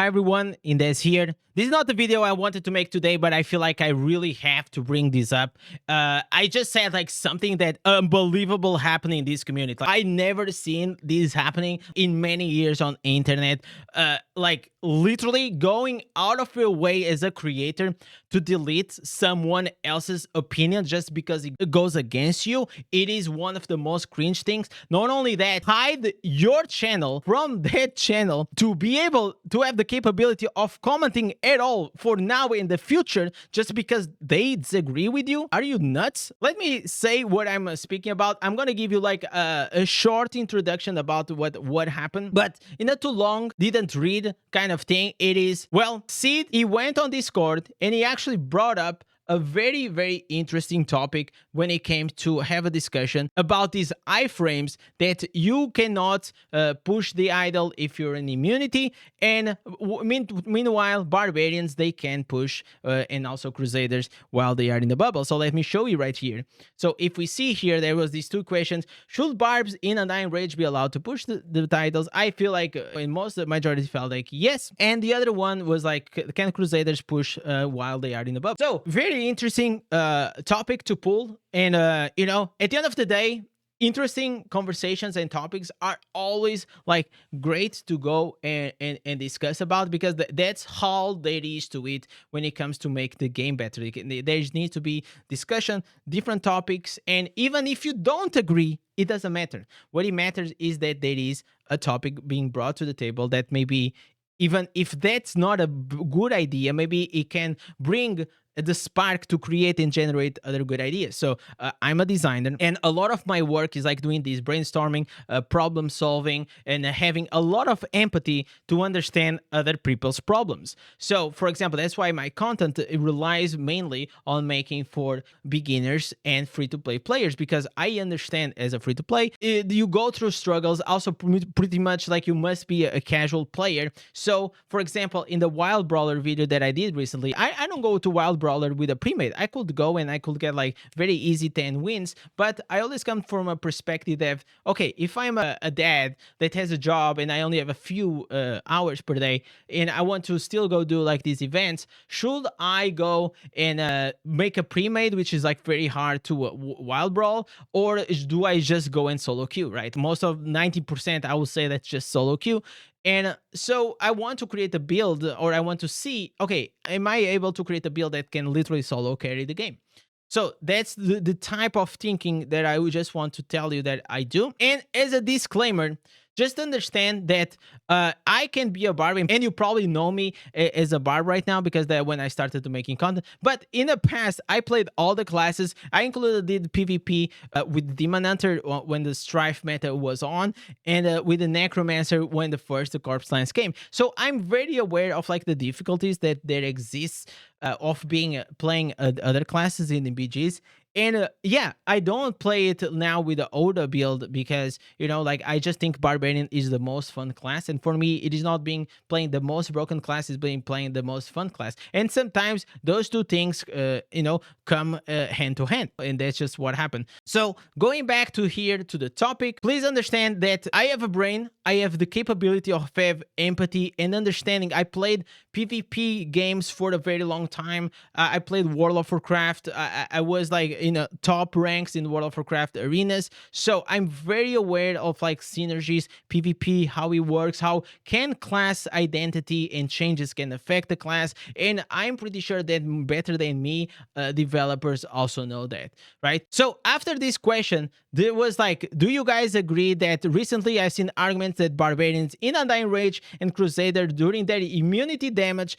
Hi everyone, Indez here. This is not the video I wanted to make today, but I feel like I really have to bring this up. I just said like something that unbelievable happening in this community. Like, I never seen this happening in many years on internet. Like literally going out of your way as a creator to delete someone else's opinion just because it goes against you. It is one of the most cringe things. Not only that, hide your channel from that channel to be able to have the capability of commenting at all for now in the future just because they disagree with you. Are you nuts? Let me say what I'm speaking about. I'm gonna give you like a short introduction about what happened, but in a too long, didn't read kind of thing. It is, well, Sid, he went on Discord and he actually brought up a very, very interesting topic when it came to have a discussion about these iframes that you cannot push the idol if you're in immunity, and meanwhile barbarians, they can push and also crusaders while they are in the bubble. So let me show you right here. So if we see here, there was these two questions: should barbs in Undying Rage be allowed to push the titles? I feel like in most of the majority felt like yes, and the other one was like, can crusaders push while they are in the bubble? So very interesting topic to pull, and you know, at the end of the day, interesting conversations and topics are always like great to go and discuss about, because that's how there is to it when it comes to make the game better. There needs to be discussion, different topics, and even if you don't agree, it doesn't matter. What it matters is that there is a topic being brought to the table that maybe, even if that's not a good idea, maybe it can bring the spark to create and generate other good ideas. So I'm a designer, and a lot of my work is like doing this brainstorming, problem solving, and having a lot of empathy to understand other people's problems. So for example, that's why my content relies mainly on making for beginners and free-to-play players, because I understand as a free-to-play, you go through struggles also pretty much like you must be a casual player. So for example, in the Wild Brawler video that I did recently, I don't go to Wild Brawler with a pre-made. I could go and I could get like very easy 10 wins, but I always come from a perspective that, okay, if I'm a dad that has a job and I only have a few hours per day and I want to still go do like these events, should I go and make a pre-made, which is like very hard to Wild Brawl, or do I just go and solo queue, right? Most of 90%, I would say that's just solo queue. And so I want to create a build, or I want to see, okay, am I able to create a build that can literally solo carry the game? So that's the type of thinking that I would just want to tell you that I do. And as a disclaimer, just understand that I can be a Barb, and you probably know me as a Barb right now because that when I started to making content. But in the past, I played all the classes. I did PvP with Demon Hunter when the Strife meta was on, and with the Necromancer when the first Corpse Lance came. So I'm very aware of like the difficulties that there exists of being playing other classes in the BGs. And yeah, I don't play it now with the Oda build because, you know, like I just think Barbarian is the most fun class. And for me, it is not being playing the most broken class, it's being playing the most fun class. And sometimes those two things, you know, come hand to hand. And that's just what happened. So going back to here to the topic, please understand that I have a brain. I have the capability of have empathy and understanding. I played PvP games for a very long time. I played World of Warcraft. I was like in top ranks in World of Warcraft arenas. So I'm very aware of like synergies, PvP, how it works, how can class identity and changes can affect the class. And I'm pretty sure that better than me, developers also know that, right? So after this question, there was like, do you guys agree that recently I've seen arguments that barbarians in Undying Rage and Crusader during their immunity damage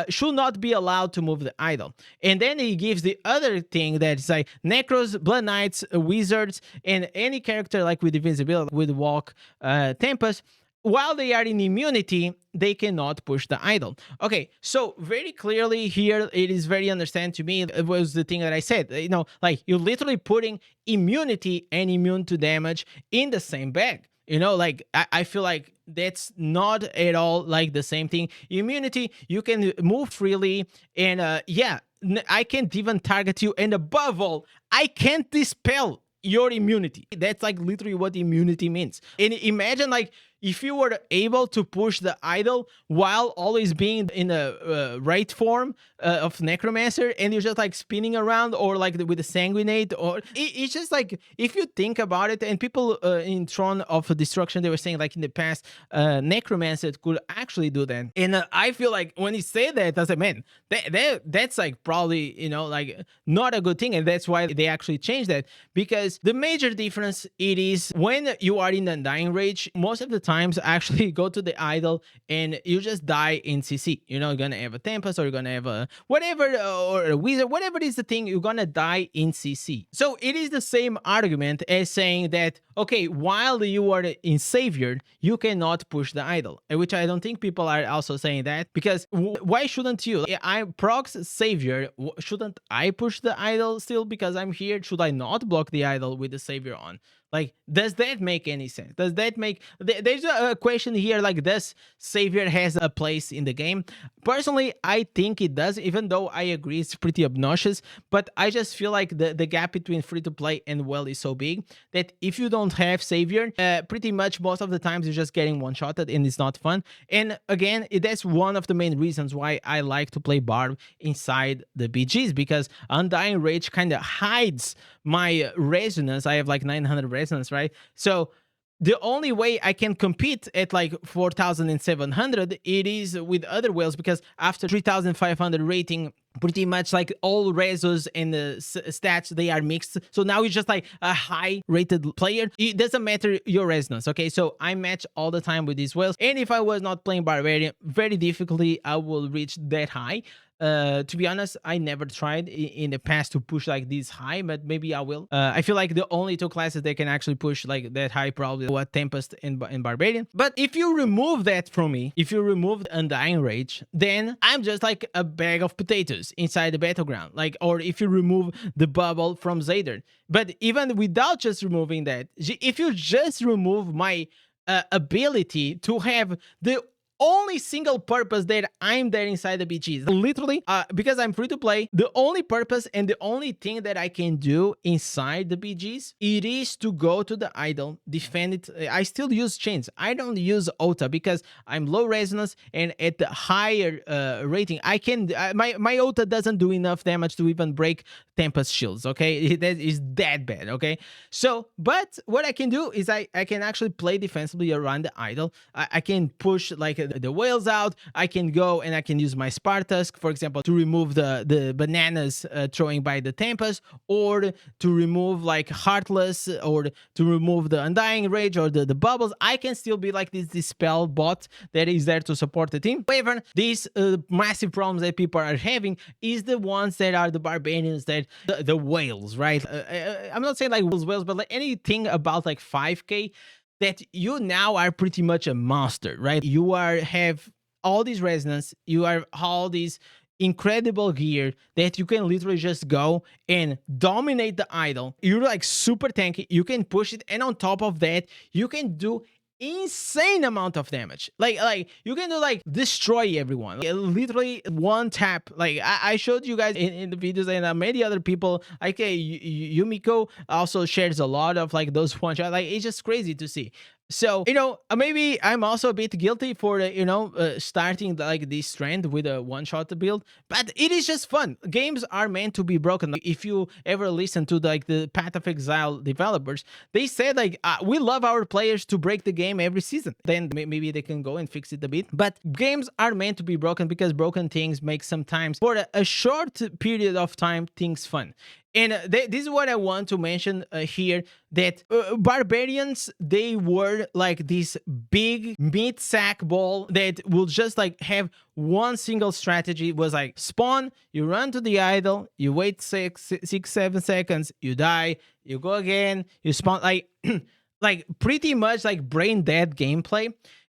should not be allowed to move the idol? And then he gives the other thing that's like Necros, Blood Knights, Wizards, and any character like with invincibility, with Walk, Tempest, while they are in immunity, they cannot push the idol. Okay, so very clearly here, it is very understand to me, it was the thing that I said, you know, like you're literally putting immunity and immune to damage in the same bag. You know, like I feel like that's not at all like the same thing. Immunity, you can move freely, and yeah, I can't even target you, and above all, I can't dispel your immunity. That's like literally what immunity means. And imagine like if you were able to push the idol while always being in a right form of necromancer, and you're just like spinning around, or like with the sanguinate, or it's just like, if you think about it, and people in Throne of Destruction, they were saying like in the past, necromancer could actually do that. And I feel like when he said that, I was like, man, that's like probably, you know, like not a good thing. And that's why they actually changed that, because the major difference it is when you are in Undying Rage, most of the times actually go to the idol and you just die in CC. You're not gonna have a Tempest, or you're gonna have a whatever, or a Wizard, whatever is the thing, you're gonna die in CC. So it is the same argument as saying that, okay, while you are in Savior, you cannot push the idol, which I don't think people are also saying that, because why shouldn't you? I procs Savior, shouldn't I push the idol still because I'm here? Should I not block the idol with the Savior on? Like, does that make any sense? Does that make... There's a question here, like, does Savior has a place in the game? Personally, I think it does, even though I agree it's pretty obnoxious, but I just feel like the gap between free-to-play and well is so big that if you don't have Savior, pretty much most of the times you're just getting one-shotted and it's not fun. And again, that's one of the main reasons why I like to play Barb inside the BGs, because Undying Rage kind of hides my resonance. I have like 900 resonance, right? So the only way I can compete at like 4,700 it is with other whales, because after 3,500 rating, pretty much like all resos and the stats, they are mixed. So now it's just like a high rated player. It doesn't matter your resonance, okay? So I match all the time with these whales, and if I was not playing Barbarian, very difficultly I will reach that high. To be honest, I never tried in the past to push like this high, but maybe I will. I feel like the only two classes that can actually push like that high probably what Tempest and Barbarian. But if you remove that from me, if you remove Undying Rage, then I'm just like a bag of potatoes inside the battleground. Like, or if you remove the bubble from Zader. But even without just removing that, if you just remove my ability to have the only single purpose that I'm there inside the BGs, literally, because I'm free to play, the only purpose and the only thing that I can do inside the BGs, it is to go to the idol, defend it. I still use chains. I don't use Ota because I'm low resonance, and at the higher rating, I can my Ota doesn't do enough damage to even break Tempest shields. Okay, that is that bad. Okay, so but what I can do is I can actually play defensively around the idol. I can push like the whales out. I can go and I can use my Spartusk, for example, to remove the bananas throwing by the Tempest, or to remove like Heartless, or to remove the Undying Rage or the bubbles. I can still be like this dispel bot that is there to support the team. However, these massive problems that people are having is the ones that are the barbarians, that the whales, right? I'm not saying like whales, but like anything about like 5k, that you now are pretty much a monster, right? You have all these resonance, you have all these incredible gear that you can literally just go and dominate the idol. You're like super tanky, you can push it, and on top of that, you can do insane amount of damage. Like you can do like destroy everyone, literally one tap. Like I showed you guys in the videos, and many other people, like Yumiko also shares a lot of like those one shot. Like it's just crazy to see. So, you know, maybe I'm also a bit guilty for, you know, starting like this trend with a one-shot build, but it is just fun. Games are meant to be broken. If you ever listen to like the Path of Exile developers, they said like, we love our players to break the game every season. Then maybe they can go and fix it a bit. But games are meant to be broken, because broken things make sometimes, for a short period of time, things fun. And this is what I want to mention here, that barbarians, they were like this big meat sack ball that will just like have one single strategy. It was like spawn, you run to the idol, you wait 6-7 seconds, you die, you go again, you spawn, like like pretty much like brain dead gameplay.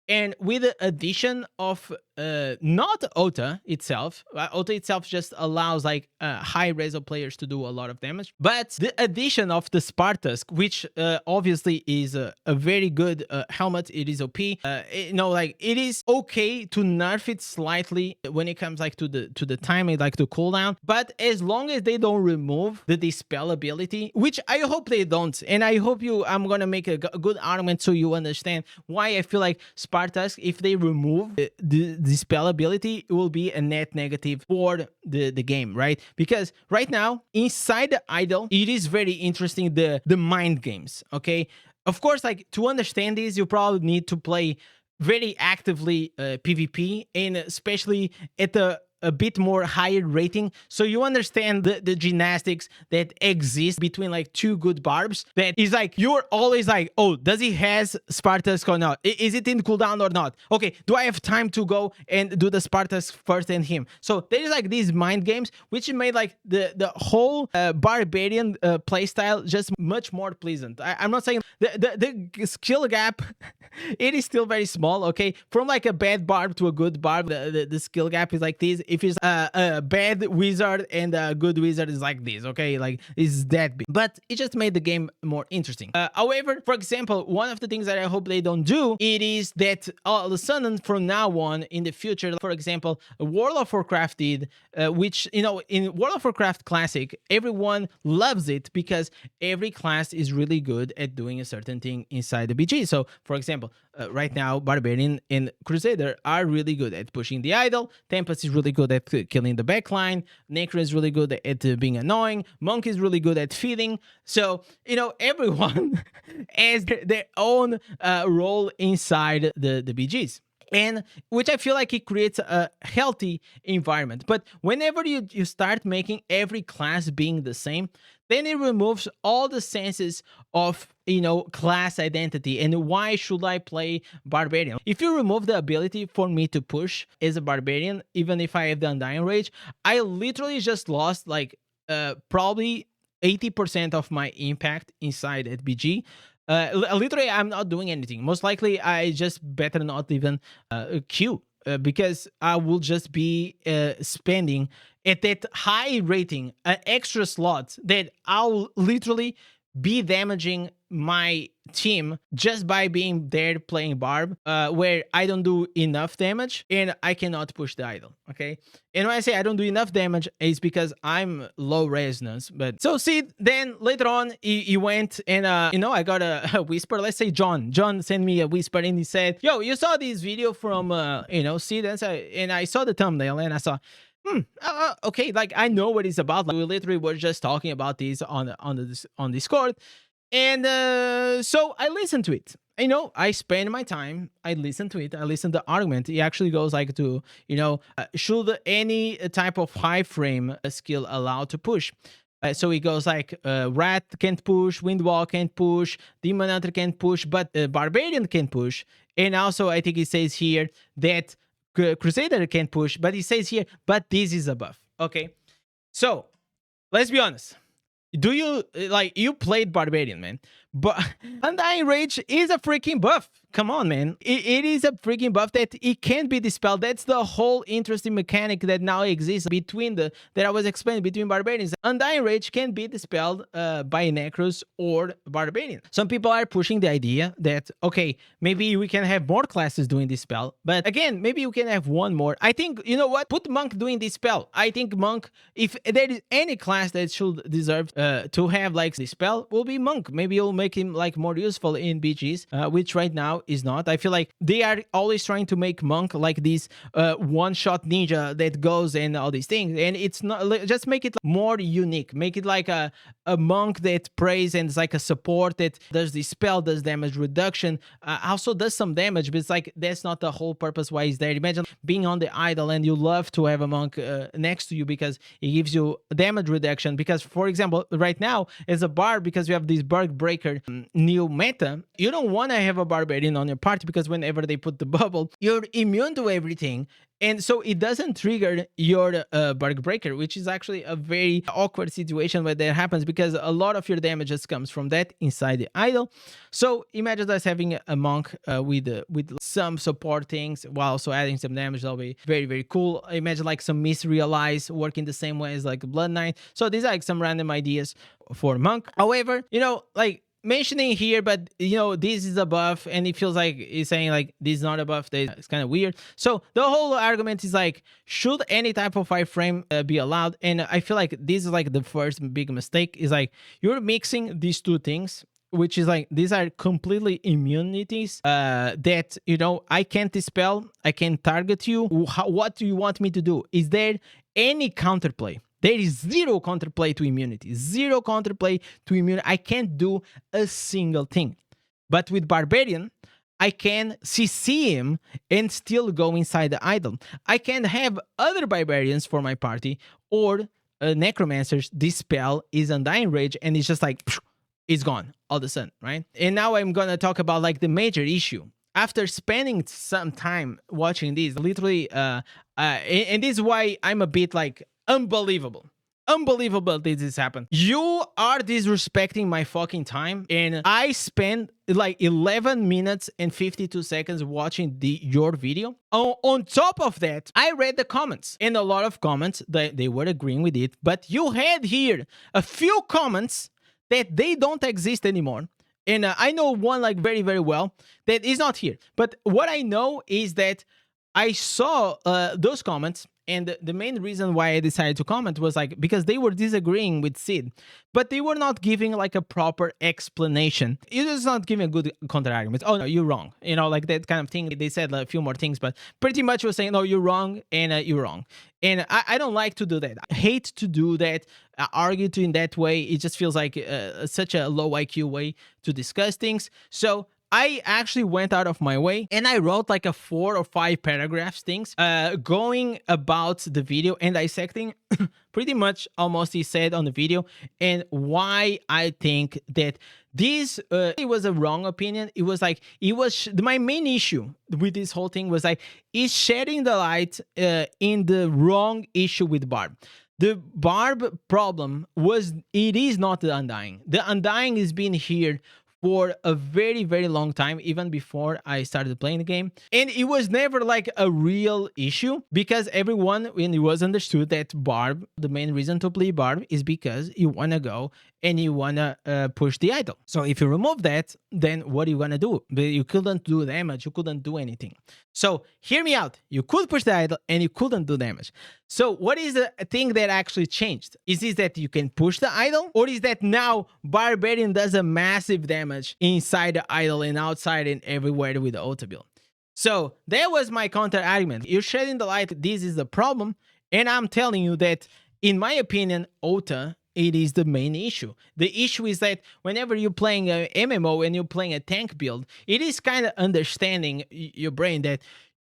And with the addition of not Ota itself, Ota itself just allows like high reso players to do a lot of damage, but the addition of the Spartusk, which obviously is a very good helmet, it is OP. Like it is okay to nerf it slightly when it comes like to the timing, like the cooldown, but as long as they don't remove the dispel ability, which I hope they don't, and I hope I'm gonna make a good argument so you understand why I feel like Spartusk, if they remove the dispel ability, it will be a net negative for the game, right? Because right now inside the idol, it is very interesting, the mind games. Okay, of course, like to understand this, you probably need to play very actively PvP, and especially at a bit more higher rating, so you understand the gymnastics that exist between like two good barbs. That is like, you're always like, oh, does he has Spartus or not? Is it in cooldown or not? Okay, do I have time to go and do the Spartus first and him? So there is like these mind games which made like the whole barbarian playstyle just much more pleasant. I'm not saying the skill gap it is still very small, okay? From like a bad barb to a good barb, the skill gap is like this. If it's a bad wizard and a good wizard is like this, okay? Like it's that big. But it just made the game more interesting. However, for example, one of the things that I hope they don't do, it is that all of a sudden from now on in the future, for example, World of Warcraft did, which, you know, in World of Warcraft Classic, everyone loves it because every class is really good at doing a certain thing inside the BG. So, for example, right now, Barbarian and Crusader are really good at pushing the idol. Tempest is really good at killing the backline. Necro is really good at being annoying. Monk is really good at feeding. So, you know, everyone has their own role inside the BGs. And which I feel like it creates a healthy environment. But whenever you start making every class being the same, then it removes all the senses of, you know, class identity and why should I play Barbarian. If you remove the ability for me to push as a Barbarian, even if I have the Undying Rage, I literally just lost like probably 80% of my impact inside at BG. Literally, I'm not doing anything. Most likely, I just better not even queue because I will just be spending at that high rating an extra slot that I'll literally be damaging my team just by being there playing Barb, where I don't do enough damage and I cannot push the idol, okay? And when I say I don't do enough damage, it's because I'm low resonance. But so see, then later on, he went and, you know, I got a whisper. Let's say John sent me a whisper and he said, yo, you saw this video from, you know, Sid, and I saw the thumbnail and I saw, okay, like I know what it's about. Like, we literally were just talking about this on Discord. And so I listened to it. You know, I spend my time, I listen to it, I listen to the argument. It actually goes like to, you know, should any type of high frame skill allow to push? So it goes like Rat can't push, Windwall can't push, Demon Hunter can't push, but Barbarian can push. And also I think it says here that Crusader can push, but it says here, but this is a buff. Okay, so let's be honest. Do you, like, you played Barbarian, man, but Undying Rage is a freaking buff. Come on, man. It is a freaking buff that it can't be dispelled. That's the whole interesting mechanic that now exists between that I was explaining between Barbarians. Undying Rage can be dispelled by Necros or Barbarian. Some people are pushing the idea that, okay, maybe we can have more classes doing this spell, but again, maybe you can have one more. I think, you know what? Put Monk doing this spell. I think Monk, if there is any class that should deserve to have like this spell, will be Monk. Maybe it'll make him like more useful in BGs, which right now is not. I feel like they are always trying to make Monk like this one-shot ninja that goes and all these things, and it's not. Just make it more unique. Make it like a Monk that prays and it's like a support that does the spell, does damage reduction, also does some damage, but it's like that's not the whole purpose why he's there. Imagine being on the idol and you love to have a Monk next to you because it gives you damage reduction. Because, for example, right now as a Barb, because you have this Berg Breaker new meta, you don't want to have a Barbarian on your party because whenever they put the bubble, you're immune to everything And so it doesn't trigger your bark breaker, which is actually a very awkward situation where that happens, because a lot of your damage just comes from that inside the idol. So imagine us having a monk with some support things while also adding some damage. That'll be very, very cool. Imagine like some misrealize working the same way as like a blood knight. So these are like some random ideas for monk. However, you know, like mentioning here, but you know, this is a buff, and it feels like it's saying like this is not a buff. It's kind of weird. So the whole argument is like, should any type of iframe be allowed? And I feel like this is like the first big mistake, is like you're mixing these two things, which is like these are completely immunities that, you know, I can't dispel, I can target you. What do you want me to do? Is there any counterplay? There is zero counterplay to immunity. Zero counterplay to immunity. I can't do a single thing. But with Barbarian, I can CC him and still go inside the idol. I can have other Barbarians for my party, or Necromancers. This spell is Undying Rage, and it's just like, it's gone all of a sudden, right? And now I'm gonna talk about like the major issue. After spending some time watching this, literally, and this is why I'm a bit like, unbelievable this happened. You are disrespecting my fucking time, and I spent like 11 minutes and 52 seconds watching your video. On top of that, I read the comments, and a lot of comments that they were agreeing with it, but you had here a few comments that they don't exist anymore. And I know one like very, very well that is not here. But what I know is that I saw those comments, and the main reason why I decided to comment was like because they were disagreeing with Sid, but they were not giving like a proper explanation. It was not giving a good counter argument. Oh no, you're wrong. You know, like that kind of thing. They said a few more things, but pretty much was saying, no, you're wrong, and you're wrong. And I don't like to do that. I hate to do that, argue in that way. It just feels like such a low IQ way to discuss things. So I actually went out of my way and I wrote like a 4 or 5 paragraphs things going about the video and dissecting pretty much almost he said on the video, and why I think that this it was a wrong opinion. It was like, it was my main issue with this whole thing was like, it's shedding the light in the wrong issue with Barb. The Barb problem was, it is not the Undying. The Undying has been here for a very, very long time, even before I started playing the game. And it was never like a real issue, because everyone, when it was understood that Barb, the main reason to play Barb is because you want to go and you want to push the idol. So if you remove that, then what are you going to do? You couldn't do damage, you couldn't do anything. So hear me out. You could push the idol and you couldn't do damage. So what is the thing that actually changed? Is this that you can push the idol? Or is that now Barbarian does a massive damage inside the idol and outside and everywhere with the auto build? So that was my counter argument. You're shedding the light. This is the problem. And I'm telling you that, in my opinion, Ota, it is the main issue. The issue is that whenever you're playing a MMO and you're playing a tank build, it is kind of understanding your brain that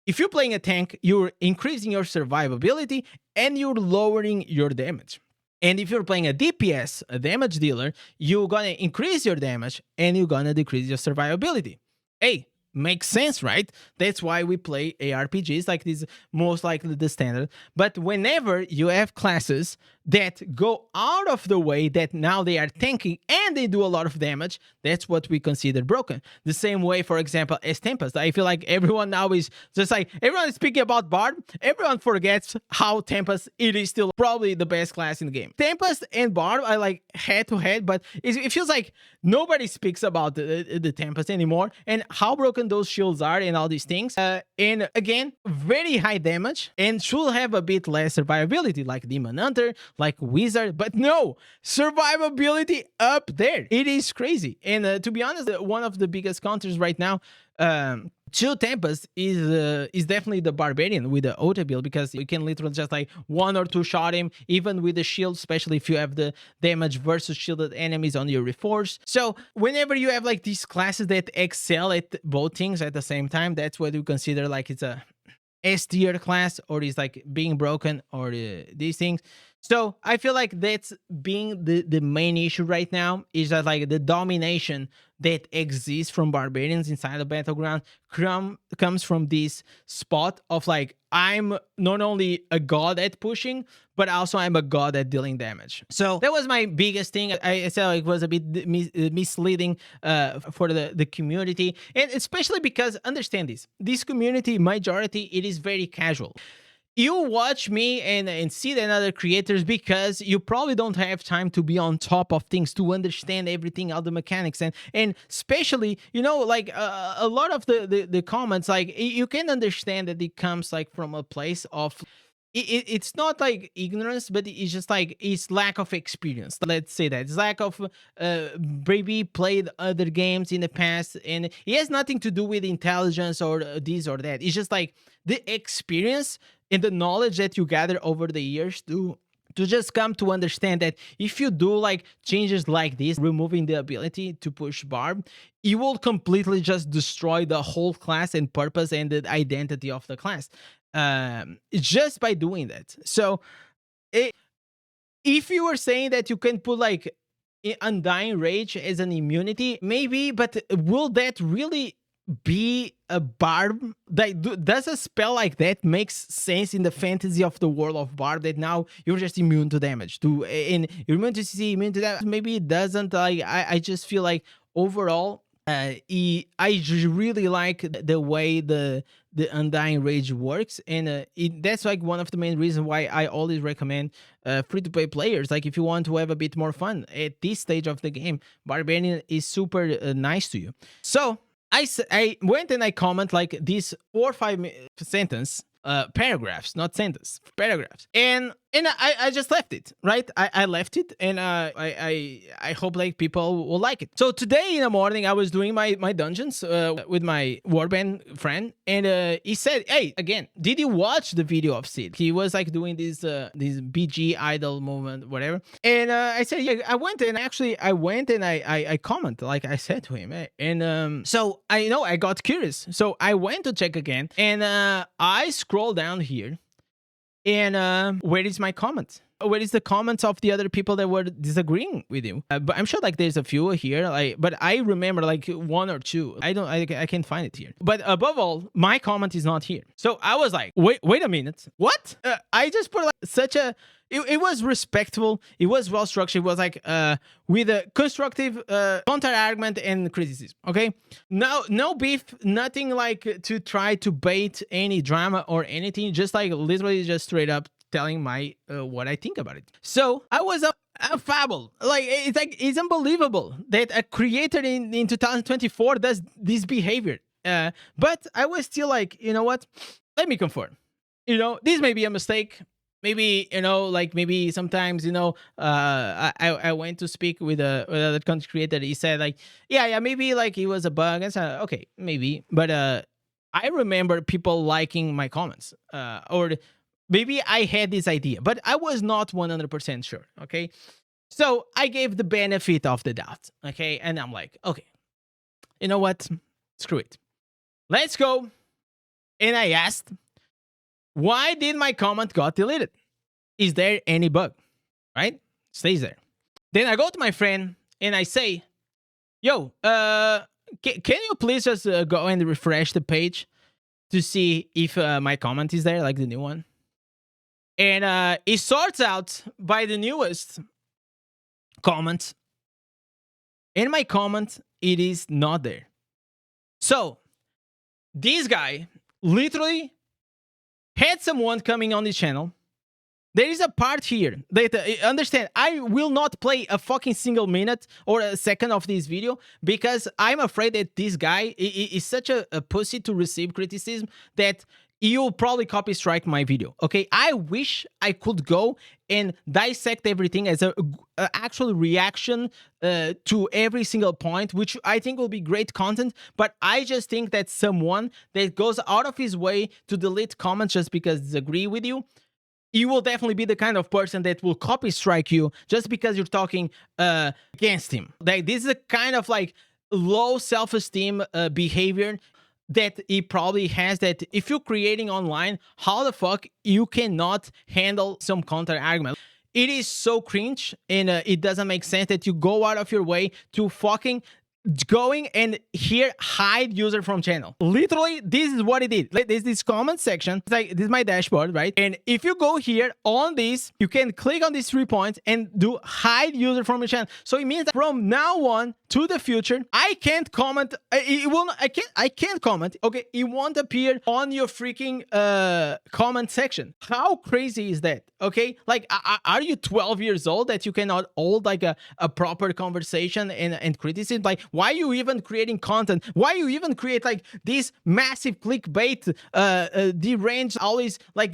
if you're playing a tank, you're increasing your survivability and you're lowering your damage. And if you're playing a DPS, a damage dealer, you're gonna increase your damage and you're gonna decrease your survivability. Hey, makes sense, right? That's why we play ARPGs, like this, most likely the standard. But whenever you have classes that go out of the way, that now they are tanking and they do a lot of damage, that's what we consider broken. The same way, for example, as Tempest. I feel like everyone now is just like, everyone is speaking about Barb, everyone forgets how Tempest, it is still probably the best class in the game. Tempest and Barb are like head to head, but it feels like nobody speaks about the Tempest anymore and how broken those shields are and all these things. And again, very high damage and should have a bit less survivability, like Demon Hunter, like Wizard, but no, survivability up there. It is crazy. And to be honest, one of the biggest counters right now to Tempest is definitely the Barbarian with the auto build, because you can literally just like 1 or 2 shot him, even with the shield, especially if you have the damage versus shielded enemies on your reforce. So whenever you have like these classes that excel at both things at the same time, that's what you consider like it's a S tier class, or is like being broken, or these things. So I feel like that's being the main issue right now, is that like the domination that exists from barbarians inside the battleground comes from this spot of like, I'm not only a god at pushing, but also I'm a god at dealing damage. So that was my biggest thing. I said it was a bit misleading for the community, and especially because, understand this community majority, it is very casual. You watch me and see the other creators because you probably don't have time to be on top of things, to understand everything, all the mechanics, and especially, you know, like a lot of the comments, like you can understand that it comes like from a place of it's not like ignorance, but it's just like it's lack of experience. Let's say that it's lack of maybe played other games in the past, and it has nothing to do with intelligence or this or that. It's just like the experience and the knowledge that you gather over the years to just come to understand that if you do like changes like this, removing the ability to push Barb, you will completely just destroy the whole class and purpose and the identity of the class, just by doing that. So if you were saying that you can put like Undying Rage as an immunity, maybe, but will that really be a Barb? Does a spell like that makes sense in the fantasy of the world of Barb, that now you're just immune to damage, and you're immune to CC, immune to that? Maybe it doesn't. Like I just feel like overall, I really like the way the Undying Rage works, and that's like one of the main reasons why I always recommend free-to-play players. Like if you want to have a bit more fun at this stage of the game, Barbarian is super nice to you. So I went and I comment like these 4 or 5 sentence paragraphs, not sentence, paragraphs, and I just left it, right? I left it, and I hope like people will like it. So today in the morning I was doing my dungeons with my warband friend, and he said, "Hey, again, did you watch the video of Sid?" He was like doing this BG idol movement, whatever, and I said, "Yeah, I went and I comment like I said to him, and so I got curious, so I went to check again, and I scroll down here, and where is my comment? Where is the comments of the other people that were disagreeing with you? But I'm sure like there's a few here, like, but I remember like 1 or 2. I can't find it here. But above all, my comment is not here. So I was like, wait a minute, what? I just put like such a. It was respectful. It was well structured. It was like with a constructive counter argument and criticism. Okay, no beef, nothing like to try to bait any drama or anything. Just like literally, just straight up telling my what I think about it. So I was a fable. Like it's unbelievable that a creator in 2024 does this behavior. But I was still like, you know what? Let me confirm. This may be a mistake. Maybe like maybe sometimes I went to speak with another content creator. He said like yeah maybe like it was a bug. I said okay maybe, but I remember people liking my comments, or maybe I had this idea, but I was not 100% sure. Okay, so I gave the benefit of the doubt. Okay, and I'm like, okay, you know what? Screw it. Let's go. And I asked, why did my comment got deleted? Is there any bug? Right? Stays there. Then I go to my friend and I say, yo, can you please just go and refresh the page to see if my comment is there, like the new one? And it sorts out by the newest comment. In my comment, it is not there. So this guy literally had someone coming on the channel. There is a part here that, understand, I will not play a fucking single minute or a second of this video because I'm afraid that this guy is such a pussy to receive criticism that you'll probably copy strike my video. Okay, I wish I could go and dissect everything as a actual reaction to every single point, which I think will be great content. But I just think that someone that goes out of his way to delete comments just because they disagree with you, you will definitely be the kind of person that will copy strike you just because you're talking against him. Like this is a kind of like low self-esteem behavior that he probably has, that if you're creating online, how the fuck you cannot handle some counter argument? it is so cringe, and it doesn't make sense that you go out of your way to fucking going and here hide user from channel. Literally, this is what it did. Like, there's this comment section. It's like, this is my dashboard, right? And if you go here on this, you can click on these 3 points and do hide user from your channel. So it means that from now on to the future, I can't comment. It will not, I can't comment. Okay, it won't appear on your freaking comment section. How crazy is that? Okay, like, are you 12 years old that you cannot hold like a proper conversation and criticism? Like, why are you even creating content? Why you even create like this massive clickbait, deranged, always like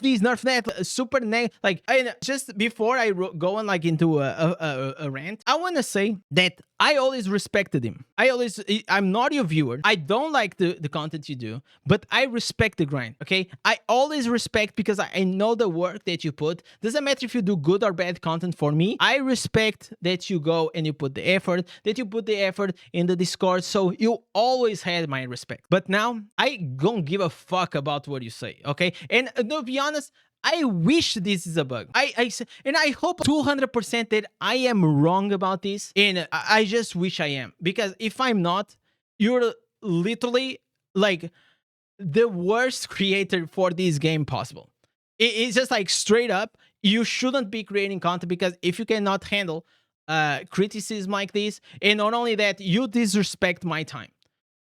these nerf net, super net? Like, and just before I go on like into a rant, I want to say that I always respected him. I'm not your viewer. I don't like the content you do, but I respect the grind, okay? I always respect, because I know the work that you put. Doesn't matter if you do good or bad content for me. I respect that you go and you put the effort, in the Discord, so you always had my respect. But now, I don't give a fuck about what you say, okay? And to be honest, I wish this is a bug. And I hope 200% that I am wrong about this. And I just wish I am. Because if I'm not, you're literally like the worst creator for this game possible. It's just like straight up, you shouldn't be creating content, because if you cannot handle criticism like this, and not only that, you disrespect my time.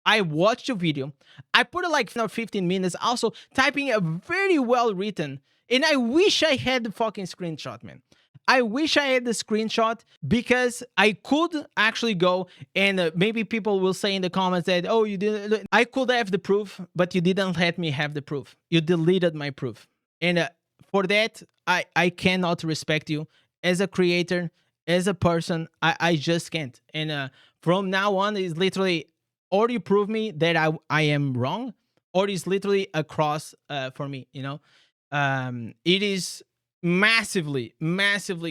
I watched your video. I put it like 15 minutes also typing a very well written. And I wish I had the fucking screenshot, man. I wish I had the screenshot, because I could actually go and maybe people will say in the comments that, oh, you didn't. I could have the proof, but you didn't let me have the proof. You deleted my proof. And for that, I cannot respect you as a creator, as a person. I just can't. And from now on, it's literally, or you prove me that I am wrong, or it's literally a cross for me, you know? It is massively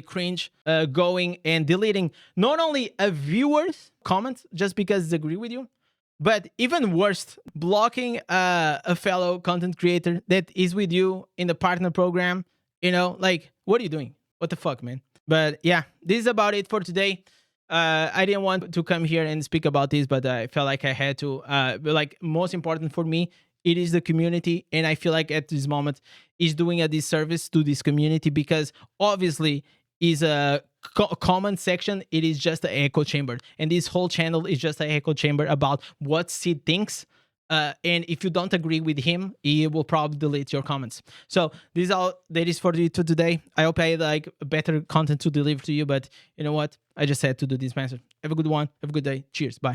cringe going and deleting not only a viewer's comment just because they agree with you, but even worse, blocking a fellow content creator that is with you in the partner program. You know, like, what are you doing? What the fuck, man? But yeah, this is about it for today. I didn't want to come here and speak about this, but I felt like I had to. Like, most important for me, it is the community, and I feel like at this moment is doing a disservice to this community, because obviously is a comment section. It is just an echo chamber, and this whole channel is just an echo chamber about what Sid thinks. And if you don't agree with him, he will probably delete your comments. So this is all that is for today. I hope I had like better content to deliver to you, but you know what? I just had to do this, master. Have a good one. Have a good day. Cheers. Bye.